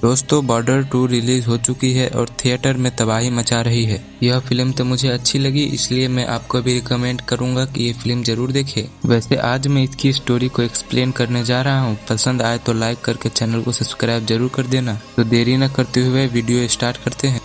दोस्तों border 2 release हो चुकी है और थिएटर में तबाही मचा रही है। यह फिल्म तो मुझे अच्छी लगी, इसलिए मैं आपको भी रिकमेंड करूंगा कि ये फिल्म जरूर देखें। वैसे आज मैं इसकी स्टोरी को एक्सप्लेन करने जा रहा हूँ। पसंद आए तो लाइक करके चैनल को सब्सक्राइब जरूर कर देना। तो देरी न करते हुए वीडियो स्टार्ट करते हैं।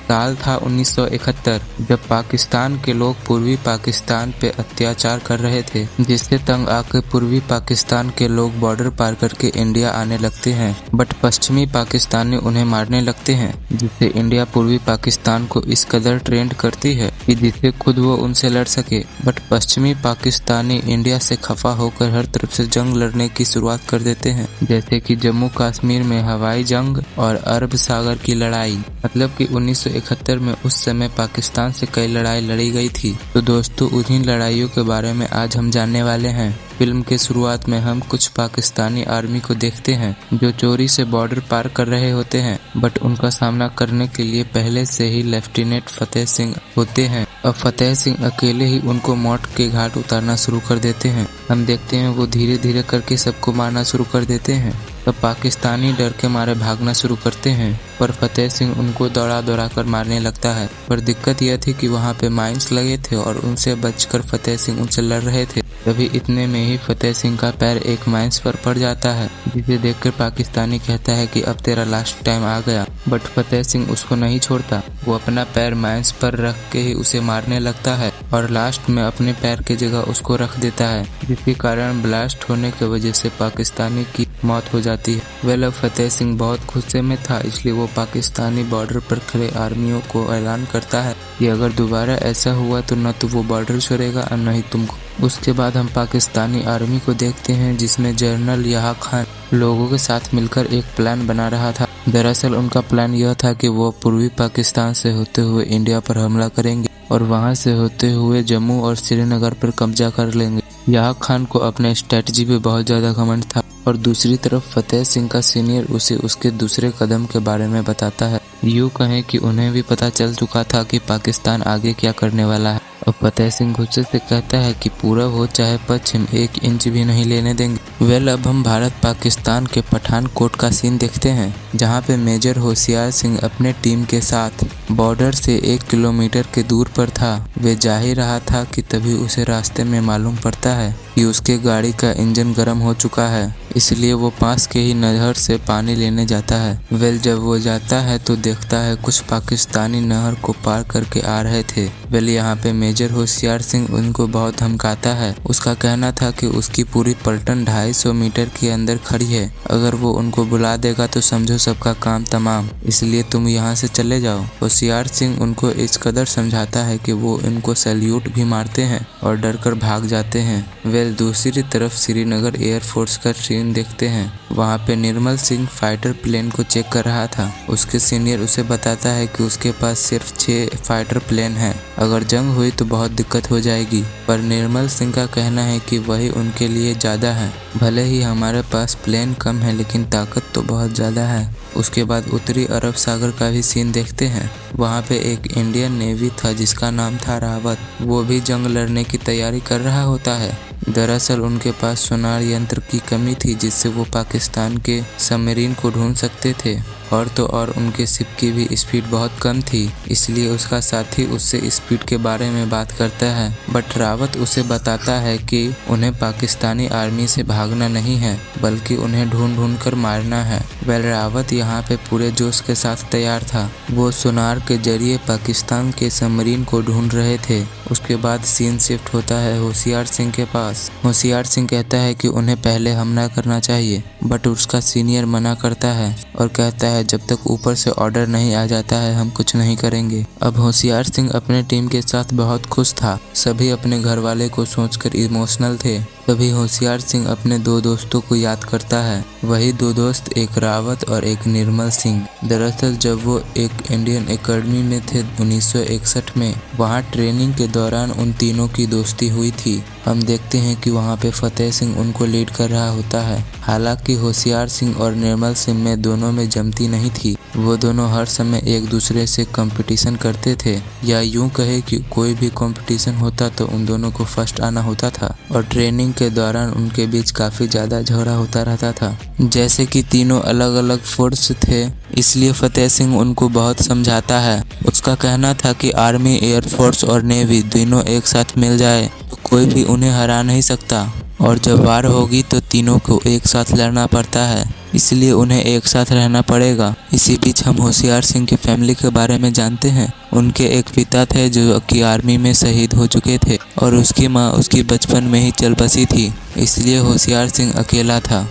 साल था 1971 जब पाकिस्तान के लोग पूर्वी पाकिस्तान पे अत्याचार कर रहे थे, जिससे तंग आकर पूर्वी पाकिस्तान के लोग बॉर्डर पार करके इंडिया आने लगते हैं। बट पश्चिमी पाकिस्तानी उन्हें मारने लगते हैं, जिससे इंडिया पूर्वी पाकिस्तान को इस कदर ट्रेंड करती है कि जिससे खुद वो उनसे लड़ सके। बट पश्चिमी पाकिस्तानी इंडिया से खफा होकर हर तरफ से जंग लड़ने की शुरुआत कर देते हैं, जैसे कि जम्मू कश्मीर में हवाई जंग और अरब सागर की लड़ाई। मतलब कि 1971 में उस समय पाकिस्तान से कई लड़ाई लड़ी गई थी। तो दोस्तों उन्हीं लड़ाइयों के बारे में आज हम जानने वाले हैं। फिल्म के शुरुआत में हम कुछ पाकिस्तानी आर्मी को देखते हैं जो चोरी से बॉर्डर पार कर रहे होते हैं, बट उनका सामना करने के लिए पहले से ही लेफ्टिनेंट फतेह सिंह होते हैं और फतेह सिंह अकेले ही उनको मौत के घाट उतारना शुरू कर देते हैं। हम देखते हैं वो धीरे धीरे करके सबको मारना शुरू कर देते हैं। तब पाकिस्तानी डर के मारे भागना शुरू करते हैं, पर फतेह सिंह उनको दौड़ा दौड़ा कर मारने लगता है। पर दिक्कत यह थी कि वहाँ पे माइंस लगे थे और उनसे बचकर फतेह सिंह उनसे लड़ रहे थे। तभी इतने में ही फतेह सिंह का पैर एक माइंस पर पड़ जाता है, जिसे देखकर पाकिस्तानी कहता है कि अब तेरा लास्ट टाइम आ गया। बट फतेह सिंह उसको नहीं छोड़ता। वो अपना पैर माइंस पर रख के ही उसे मारने लगता है और लास्ट में अपने पैर की जगह उसको रख देता है, जिसके कारण ब्लास्ट होने की वजह से पाकिस्तानी की मौत हो जाती है। अब फतेह सिंह बहुत गुस्से में था, इसलिए वो पाकिस्तानी बॉर्डर पर खड़े आर्मियों को ऐलान करता है कि अगर दोबारा ऐसा हुआ तो न तो वो बॉर्डर छोड़ेगा और न ही तुमको। उसके बाद हम पाकिस्तानी आर्मी को देखते हैं, जिसमें जनरल याह खान लोगों के साथ मिलकर एक प्लान बना रहा था। दरअसल उनका प्लान यह था कि वो पूर्वी पाकिस्तान से होते हुए इंडिया पर हमला करेंगे और वहां से होते हुए जम्मू और श्रीनगर पर कब्जा कर लेंगे। याह खान को अपने स्ट्रेटजी पे बहुत ज्यादा घमंड था और दूसरी तरफ फतेह सिंह का सीनियर उसे उसके दूसरे कदम के बारे में बताता है। यूँ कहें कि उन्हें भी पता चल चुका था कि पाकिस्तान आगे क्या करने वाला है और फतेह सिंह गुस्से से कहता है कि पूरब हो चाहे पश्चिम 1 इंच भी नहीं लेने देंगे। अब हम भारत पाकिस्तान के पठानकोट का सीन देखते हैं, जहां पे मेजर होशियार सिंह अपने टीम के साथ बॉर्डर से 1 किलोमीटर के दूर पर था। वे जा ही रहा था कि तभी उसे रास्ते में मालूम पड़ता है कि उसके गाड़ी का इंजन गर्म हो चुका है, इसलिए वो पास के ही नहर से पानी लेने जाता है। जब वो जाता है तो देखता है कुछ पाकिस्तानी नहर को पार करके आ रहे थे। यहाँ पे मेजर होशियार सिंह उनको बहुत धमकाता है। उसका कहना था कि उसकी पूरी पलटन 250 मीटर के अंदर खड़ी है, अगर वो उनको बुला देगा तो समझो सबका काम तमाम, इसलिए तुम यहाँ से चले जाओ। होशियार सिंह उनको इस कदर समझाता है कि वो इनको सैल्यूट भी मारते हैं और डर कर भाग जाते हैं। दूसरी तरफ श्रीनगर एयरफोर्स का सीन देखते हैं। वहाँ पे निर्मल सिंह फाइटर प्लेन को चेक कर रहा था। उसके सीनियर उसे बताता है कि उसके पास सिर्फ 6 फाइटर प्लेन हैं, अगर जंग हुई तो बहुत दिक्कत हो जाएगी। पर निर्मल सिंह का कहना है कि वही उनके लिए ज़्यादा है। भले ही हमारे पास प्लेन कम है लेकिन ताकत तो बहुत ज़्यादा है। उसके बाद उत्तरी अरब सागर का भी सीन देखते हैं। वहाँ पे एक इंडियन नेवी था जिसका नाम था रावत। वो भी जंग लड़ने की तैयारी कर रहा होता है। दरअसल उनके पास सोनार यंत्र की कमी थी, जिससे वो पाकिस्तान के सबमरीन को ढूंढ सकते थे और तो और उनके शिप की भी स्पीड बहुत कम थी, इसलिए उसका साथी उससे स्पीड के बारे में बात करता है। बट रावत उसे बताता है कि उन्हें पाकिस्तानी आर्मी से भागना नहीं है, बल्कि उन्हें ढूंढ ढूंढ कर मारना है। रावत यहाँ पे पूरे जोश के साथ तैयार था। वो सोनार के जरिए पाकिस्तान के सबमरीन को ढूंढ रहे थे। उसके बाद सीन शिफ्ट होता है होशियार सिंह के पास। होशियार सिंह कहता है कि उन्हें पहले हमला करना चाहिए, बट उसका सीनियर मना करता है और कहता है जब तक ऊपर से ऑर्डर नहीं आ जाता है हम कुछ नहीं करेंगे। अब होशियार सिंह अपने टीम के साथ बहुत खुश था। सभी अपने घर वाले को सोचकर इमोशनल थे। तभी होशियार सिंह अपने 2 दोस्तों को याद करता है। वही 2 दोस्त एक रावत और एक निर्मल सिंह। दरअसल जब वो एक इंडियन एकेडमी में थे 1961 में, वहाँ ट्रेनिंग के दौरान उन तीनों की दोस्ती हुई थी। हम देखते हैं कि वहाँ पे फतेह सिंह उनको लीड कर रहा होता है। हालांकि होशियार सिंह और निर्मल सिंह में दोनों में जमती नहीं थी। वो दोनों हर समय एक दूसरे से कंपटीशन करते थे, या यूं कहे कि कोई भी कंपटीशन होता तो उन दोनों को फर्स्ट आना होता था। और ट्रेनिंग के दौरान उनके बीच काफ़ी ज़्यादा झगड़ा होता रहता था। जैसे कि तीनों अलग अलग फोर्स थे, इसलिए फतेह सिंह उनको बहुत समझाता है। उसका कहना था कि आर्मी, एयरफोर्स और नेवी तीनों एक साथ मिल जाए तो कोई भी उन्हें हरा नहीं सकता, और जब वार होगी तो तीनों को एक साथ लड़ना पड़ता है, इसलिए उन्हें एक साथ रहना पड़ेगा। इसी बीच हम होशियार सिंह की फैमिली के बारे में जानते हैं। उनके एक पिता थे जो कि आर्मी में शहीद हो चुके थे, और उसकी माँ उसकी बचपन में ही चल बसी थी, इसलिए होशियार सिंह अकेला था।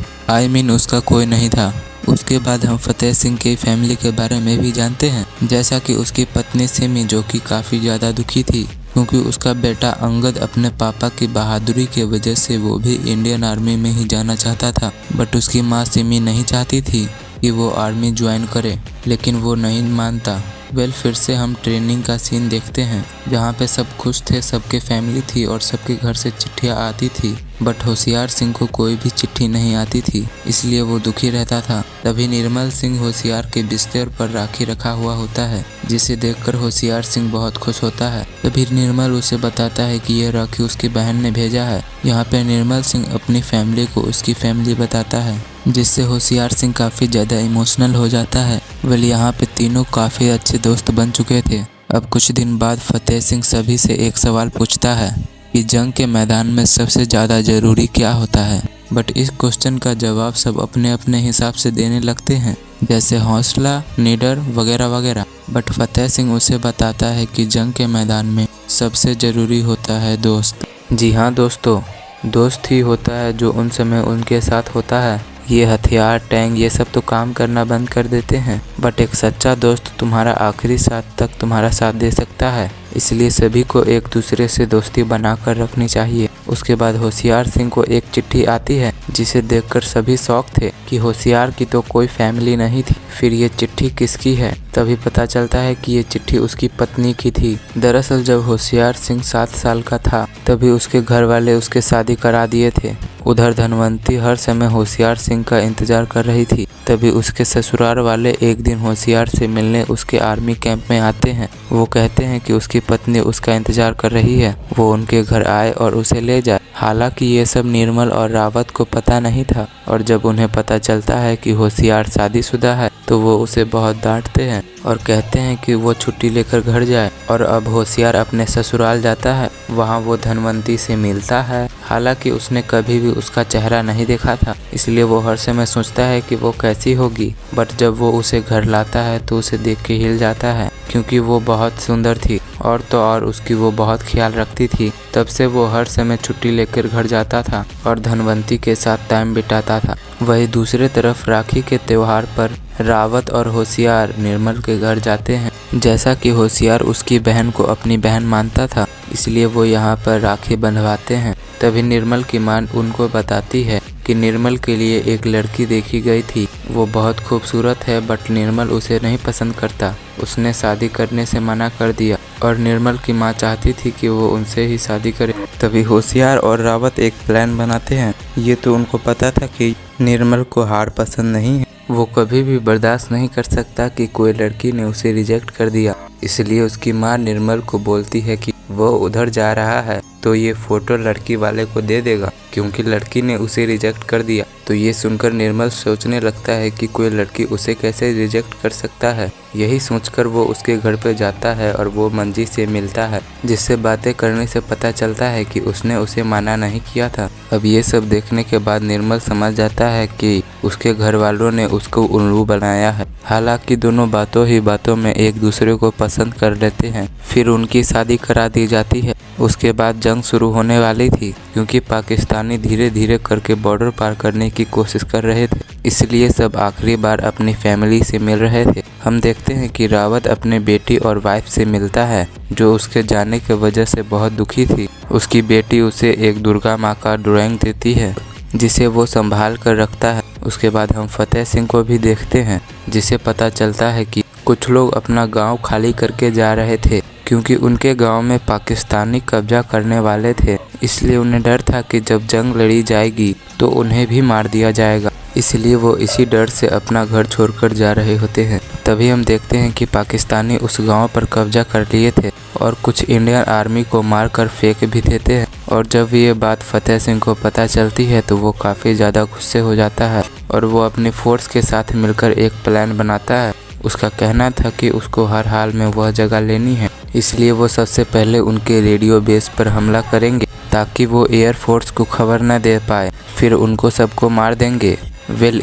उसका कोई नहीं था। उसके बाद हम फतेह सिंह की फैमिली के बारे में भी जानते हैं, जैसा कि उसकी पत्नी सिमी, जो कि काफ़ी ज़्यादा दुखी थी क्योंकि उसका बेटा अंगद अपने पापा की बहादुरी की वजह से वो भी इंडियन आर्मी में ही जाना चाहता था। बट उसकी माँ सिमी नहीं चाहती थी कि वो आर्मी ज्वाइन करे, लेकिन वो नहीं मानता। फिर से हम ट्रेनिंग का सीन देखते हैं, जहाँ पे सब खुश थे, सबके फैमिली थी और सबके घर से चिट्ठियाँ आती थी। बट होशियार सिंह को कोई भी चिट्ठी नहीं आती थी, इसलिए वो दुखी रहता था। तभी निर्मल सिंह होशियार के बिस्तर पर राखी रखा हुआ होता है, जिसे देखकर होशियार सिंह बहुत खुश होता है। तभी निर्मल उसे बताता है कि यह राखी उसकी बहन ने भेजा है। यहाँ पे निर्मल सिंह अपनी फैमिली को उसकी फैमिली बताता है, जिससे होशियार सिंह काफ़ी ज़्यादा इमोशनल हो जाता है। यहाँ पे तीनों काफ़ी अच्छे दोस्त बन चुके थे। अब कुछ दिन बाद फतेह सिंह सभी से एक सवाल पूछता है कि जंग के मैदान में सबसे ज़्यादा ज़रूरी क्या होता है। बट इस क्वेश्चन का जवाब सब अपने अपने हिसाब से देने लगते हैं, जैसे हौसला, निडर वगैरह वगैरह। बट फतेह सिंह उसे बताता है कि जंग के मैदान में सबसे ज़रूरी होता है दोस्त। जी हाँ दोस्तों, दोस्त ही होता है जो उन समय उनके साथ होता है। ये हथियार, टैंक, ये सब तो काम करना बंद कर देते हैं, बट एक सच्चा दोस्त तुम्हारा आखिरी सांस तक तुम्हारा साथ दे सकता है। इसलिए सभी को एक दूसरे से दोस्ती बनाकर रखनी चाहिए। उसके बाद होशियार सिंह को एक चिट्ठी आती है, जिसे देखकर सभी शौक थे कि होशियार की तो कोई फैमिली नहीं थी। फिर ये चिट्ठी किसकी है, तभी पता चलता है कि ये चिट्ठी उसकी पत्नी की थी। दरअसल जब होशियार सिंह 7 साल का था, तभी उसके घर वाले उसके शादी करा दिए थे। उधर धनवंती हर समय होशियार सिंह का इंतजार कर रही थी। तभी उसके ससुराल वाले एक दिन होशियार से मिलने उसके आर्मी कैंप में आते हैं। वो कहते हैं कि उसकी पत्नी उसका इंतजार कर रही है, वो उनके घर आए और उसे ले जाए। हालांकि ये सब निर्मल और रावत को पता नहीं था, और जब उन्हें पता चलता है कि होशियार शादीशुदा है तो वो उसे बहुत डांटते हैं और कहते हैं कि वो छुट्टी लेकर घर जाए। और अब होशियार अपने ससुराल जाता है, वहाँ वो धनवंती से मिलता है। हालांकि उसने कभी भी उसका चेहरा नहीं देखा था, इसलिए वो हर समय सोचता है कि वो कैसी होगी। बट जब वो उसे घर लाता है तो उसे देख के हिल जाता है, क्योंकि वो बहुत सुंदर थी, और तो और उसकी वो बहुत ख्याल रखती थी। तब से वो हर समय छुट्टी लेकर घर जाता था और धनवंती के साथ टाइम बिताता था। वही दूसरे तरफ राखी के त्योहार पर रावत और होशियार निर्मल के घर जाते हैं। जैसा कि होशियार उसकी बहन को अपनी बहन मानता था, इसलिए वो यहाँ पर राखी बंधवाते हैं। तभी निर्मल की मां उनको बताती है कि निर्मल के लिए एक लड़की देखी गई थी, वो बहुत खूबसूरत है, बट निर्मल उसे नहीं पसंद करता। उसने शादी करने से मना कर दिया, और निर्मल की माँ चाहती थी कि वो उनसे ही शादी करे। तभी होशियार और रावत एक प्लान बनाते हैं। ये तो उनको पता था कि निर्मल को हार पसंद नहीं है, वो कभी भी बर्दाश्त नहीं कर सकता कि कोई लड़की ने उसे रिजेक्ट कर दिया। इसलिए उसकी माँ निर्मल को बोलती है कि वो उधर जा रहा है तो ये फोटो लड़की वाले को दे देगा, क्योंकि लड़की ने उसे रिजेक्ट कर दिया। तो ये सुनकर निर्मल सोचने लगता है कि कोई लड़की उसे कैसे रिजेक्ट कर सकता है। यही सोचकर वो उसके घर पे जाता है और वो मंजी से मिलता है, जिससे बातें करने से पता चलता है कि उसने उसे माना नहीं किया था। अब ये सब देखने के बाद निर्मल समझ जाता है कि उसके घर वालों ने उसको उल्लू बनाया है। हालांकि दोनों बातों ही बातों में एक दूसरे को पसंद कर लेते हैं। फिर उनकी शादी करा दी जाती है। उसके बाद जंग शुरू होने वाली थी, क्योंकि पाकिस्तानी धीरे धीरे करके बॉर्डर पार करने की कोशिश कर रहे थे, इसलिए सब आखिरी बार अपनी फैमिली से मिल रहे थे। हम देखते हैं कि रावत अपने बेटी और वाइफ से मिलता है, जो उसके जाने की वजह से बहुत दुखी थी। उसकी बेटी उसे एक दुर्गा माँ का ड्राइंग देती है, जिसे वो संभाल कर रखता है। उसके बाद हम फतेह सिंह को भी देखते हैं, जिसे पता चलता है कि कुछ लोग अपना गांव खाली करके जा रहे थे, क्योंकि उनके गांव में पाकिस्तानी कब्जा करने वाले थे। इसलिए उन्हें डर था कि जब जंग लड़ी जाएगी तो उन्हें भी मार दिया जाएगा, इसलिए वो इसी डर से अपना घर छोड़कर जा रहे होते हैं। तभी हम देखते हैं कि पाकिस्तानी उस गांव पर कब्जा कर लिए थे और कुछ इंडियन आर्मी को मारकर फेंक भी देते हैं। और जब ये बात फतेह सिंह को पता चलती है तो वो काफ़ी ज़्यादा गुस्से हो जाता है और वो अपनी फोर्स के साथ मिलकर एक प्लान बनाता है। उसका कहना था कि उसको हर हाल में वह जगह लेनी है, इसलिए वो सबसे पहले उनके रेडियो बेस पर हमला करेंगे ताकि वो एयरफोर्स को खबर न दे पाए, फिर उनको सबको मार देंगे।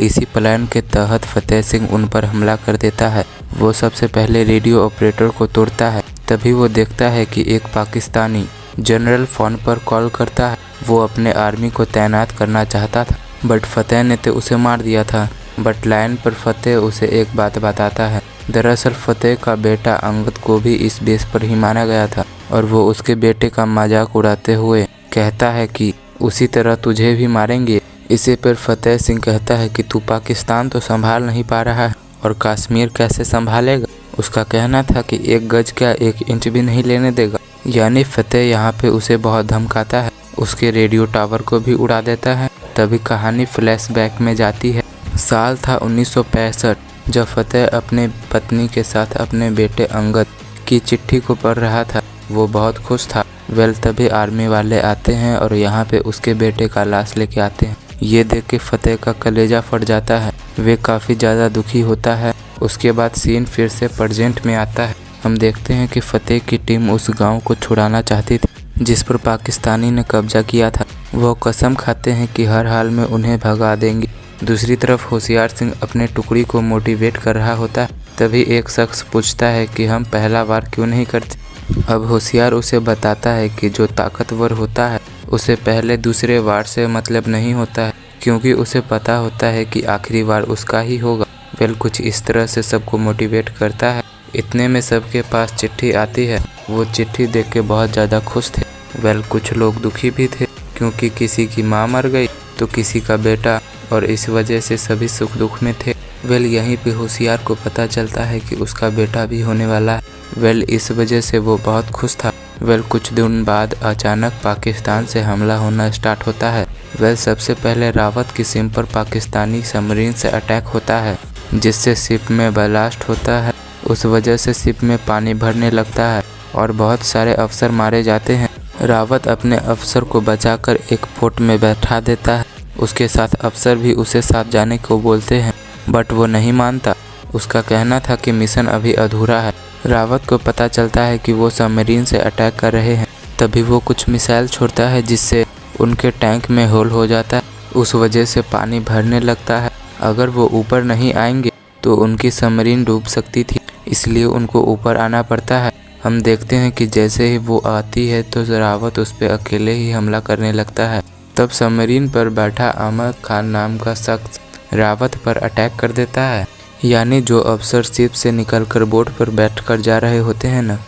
इसी प्लान के तहत फतेह सिंह उन पर हमला कर देता है। वो सबसे पहले रेडियो ऑपरेटर को तोड़ता है। तभी वो देखता है कि एक पाकिस्तानी जनरल फ़ोन पर कॉल करता है। वो अपने आर्मी को तैनात करना चाहता था बट फतेह ने तो उसे मार दिया था। बट लाइन पर फतेह उसे एक बात बताता है। दरअसल फतेह का बेटा अंगद को भी इस बेस पर ही मारा गया था और वो उसके बेटे का मजाक उड़ाते हुए कहता है कि उसी तरह तुझे भी मारेंगे। इसी पर फतेह सिंह कहता है कि तू पाकिस्तान तो संभाल नहीं पा रहा है और कश्मीर कैसे संभालेगा। उसका कहना था कि 1 गज क्या 1 इंच भी नहीं लेने देगा। यानी फतेह यहाँ पे उसे बहुत धमकाता है, उसके रेडियो टावर को भी उड़ा देता है। तभी कहानी फ्लैशबैक में जाती है। साल था 1965 जब फतेह अपने पत्नी के साथ अपने बेटे अंगद की चिट्ठी को पढ़ रहा था। वो बहुत खुश था। तभी आर्मी वाले आते हैं और यहाँ पे उसके बेटे का लाश लेके आते हैं। ये देख के फतेह का कलेजा फट जाता है। वे काफ़ी ज़्यादा दुखी होता है। उसके बाद सीन फिर से प्रेजेंट में आता है। हम देखते हैं कि फतेह की टीम उस गांव को छुड़ाना चाहती थी जिस पर पाकिस्तानी ने कब्जा किया था। वो कसम खाते हैं कि हर हाल में उन्हें भगा देंगे। दूसरी तरफ होशियार सिंह अपने टुकड़ी को मोटिवेट कर रहा होता है। तभी एक शख्स पूछता है कि हम पहला वार क्यों नहीं करते। अब होशियार उसे बताता है कि जो ताकतवर होता है उसे पहले दूसरे वार से मतलब नहीं होता है, क्योंकि उसे पता होता है कि आखिरी वार उसका ही होगा। कुछ इस तरह से सबको मोटिवेट करता है। इतने में सबके पास चिट्ठी आती है। वो चिट्ठी देख के बहुत ज़्यादा खुश थे। कुछ लोग दुखी भी थे क्योंकि किसी की माँ मर गई तो किसी का बेटा, और इस वजह से सभी सुख दुख में थे। यहीं पे होशियार को पता चलता है कि उसका बेटा भी होने वाला है। इस वजह से वो बहुत खुश था। कुछ दिन बाद अचानक पाकिस्तान से हमला होना स्टार्ट होता है। सबसे पहले रावत की सिम पर पाकिस्तानी सबमरीन से अटैक होता है जिससे शिप में ब्लास्ट होता है। उस वजह से शिप में पानी भरने लगता है और बहुत सारे अफसर मारे जाते हैं। रावत अपने अफसर को बचाकर एक बोट में बैठा देता है। उसके साथ अफसर भी उसे साथ जाने को बोलते हैं बट वो नहीं मानता। उसका कहना था कि मिशन अभी अधूरा है। रावत को पता चलता है कि वो सबमरीन से अटैक कर रहे हैं। तभी वो कुछ मिसाइल छोड़ता है जिससे उनके टैंक में होल हो जाता है। उस वजह से पानी भरने लगता है। अगर वो ऊपर नहीं आएंगे तो उनकी सबमरीन डूब सकती थी, इसलिए उनको ऊपर आना पड़ता है। हम देखते हैं कि जैसे ही वो आती है तो रावत उस पर अकेले ही हमला करने लगता है। तब सबमरीन पर बैठा अहमद खान नाम का शख्स रावत पर अटैक कर देता है। यानी जो अफसर शिप से निकलकर बोट पर बैठकर जा रहे होते हैं ना,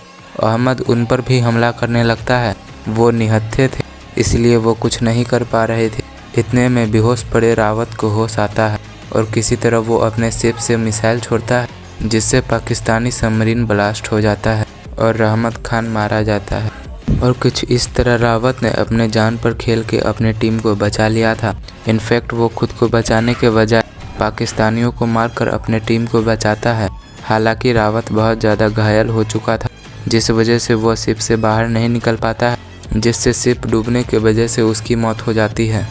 अहमद उन पर भी हमला करने लगता है। वो निहत्थे थे इसलिए वो कुछ नहीं कर पा रहे थे। इतने में बेहोश पड़े रावत को होश आता है और किसी तरह वो अपने शिप से मिसाइल छोड़ता है जिससे पाकिस्तानी सबमरीन ब्लास्ट हो जाता है और अहमद खान मारा जाता है। और कुछ इस तरह रावत ने अपने जान पर खेल के अपने टीम को बचा लिया था। इनफैक्ट वो खुद को बचाने के बजाय पाकिस्तानियों को मारकर अपने टीम को बचाता है। हालांकि रावत बहुत ज़्यादा घायल हो चुका था जिस वजह से वो शिप से बाहर नहीं निकल पाता है, जिससे शिप डूबने की वजह से उसकी मौत हो जाती है।